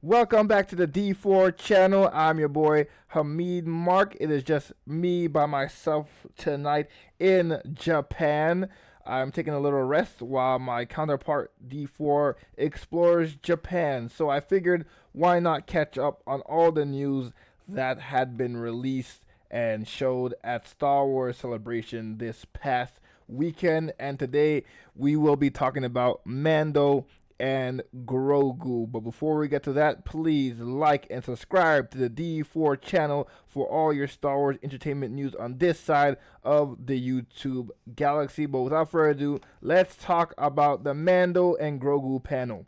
Welcome back to the D4 channel. I'm your boy Hamid Mark. It is just me by myself tonight in Japan. I'm taking a little rest while my counterpart D4 explores Japan. So I figured why not catch up on all the news that had been released and showed at Star Wars Celebration this past weekend. And today we will be talking about Mando and Grogu. But before we get to that, please like and subscribe to the D4 channel for all your Star Wars entertainment news on this side of the YouTube galaxy. But without further ado, let's talk about the Mando and Grogu panel.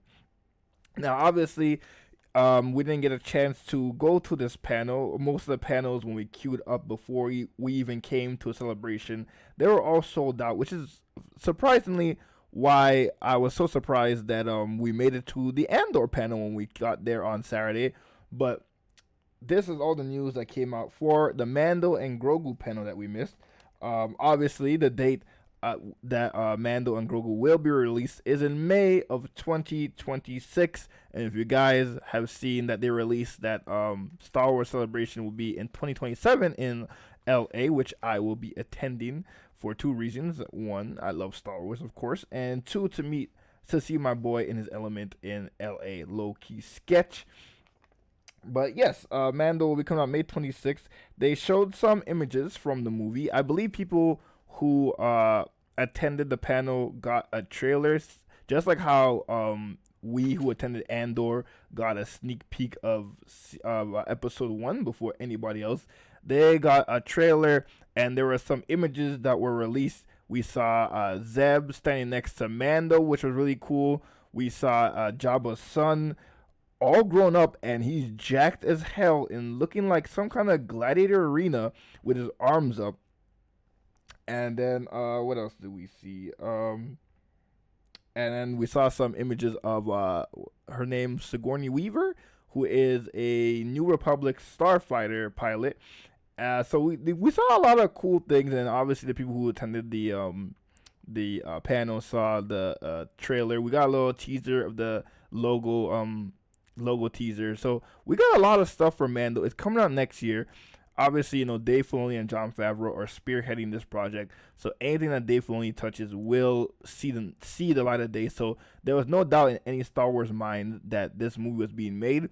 Now, obviously, we didn't get a chance to go to this panel. Most of the panels, when we queued up before we even came to a celebration, they were all sold out, which is surprisingly why I was so surprised that we made it to the Andor panel when we got there on Saturday. But this is all the news that came out for the Mando and Grogu panel that we missed. Obviously, the date that Mando and Grogu will be released is in May of 2026. And if you guys have seen that they released that Star Wars Celebration will be in 2027 in LA, which I will be attending for two reasons. One, I love Star Wars, of course, and two, to see my boy in his element in LA. Low-key sketch. But yes, Mando will be coming out May 26th. They showed some images from the movie. I believe people who attended the panel got a trailer, just like how we who attended Andor got a sneak peek of episode 1 before anybody else. They got a trailer, and there were some images that were released. We saw Zeb standing next to Mando, which was really cool. We saw Jabba's son, all grown up, and he's jacked as hell and looking like some kind of gladiator arena with his arms up. And then what else did we see? And then we saw some images of her name, Sigourney Weaver, who is a New Republic starfighter pilot. So we saw a lot of cool things, and obviously the people who attended the panel saw the trailer. We got a little teaser of the logo teaser. So we got a lot of stuff for Mando. It's coming out next year. Obviously, Dave Filoni and Jon Favreau are spearheading this project, so anything that Dave Filoni touches will see the light of day. So there was no doubt in any Star Wars mind that this movie was being made.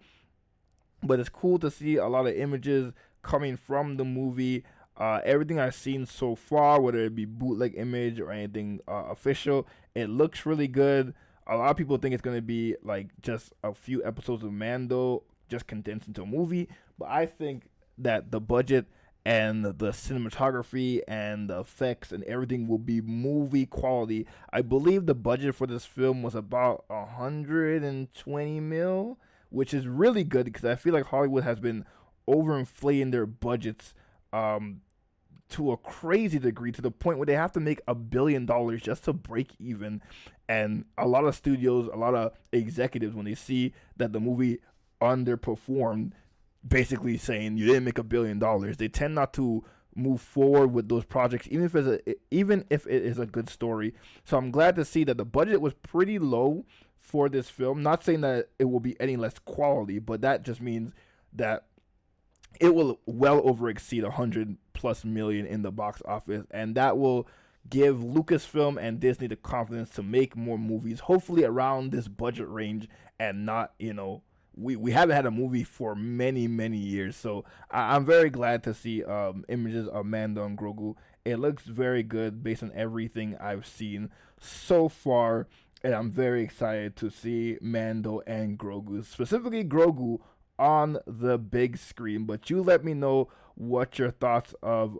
But it's cool to see a lot of images coming from the movie. Everything I've seen so far, whether it be bootleg image or anything official, it looks really good. A lot of people think it's going to be like just a few episodes of Mando just condensed into a movie, but I think that the budget and the cinematography and the effects and everything will be movie quality. I believe the budget for this film was about 120 mil, which is really good because I feel like Hollywood has been overinflating their budgets to a crazy degree, to the point where they have to make $1 billion just to break even. And a lot of studios, a lot of executives, when they see that the movie underperformed, basically saying you didn't make $1 billion, they tend not to move forward with those projects, even if it is a good story. So I'm glad to see that the budget was pretty low for this film. Not saying that it will be any less quality, but that just means that it will well over exceed 100+ million in the box office, and that will give Lucasfilm and Disney the confidence to make more movies, hopefully around this budget range, and not, we haven't had a movie for many, many years. So I'm very glad to see images of Mando and Grogu. It looks very good based on everything I've seen so far, and I'm very excited to see Mando and Grogu, specifically Grogu, on the big screen. But you let me know what your thoughts of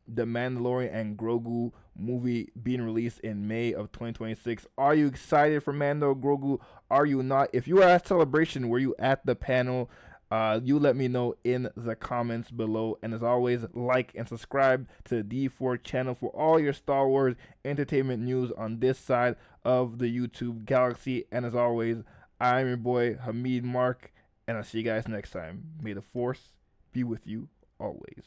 the Mandalorian and Grogu movie being released in May of 2026. Are you excited for Mando Grogu? Are you not? If you were at Celebration, were you at the panel? You let me know in the comments below. And as always, like and subscribe to the D4 channel for all your Star Wars entertainment news on this side of the YouTube galaxy. And as always, I'm your boy Hamid Mark, and I'll see you guys next time. May the Force be with you always.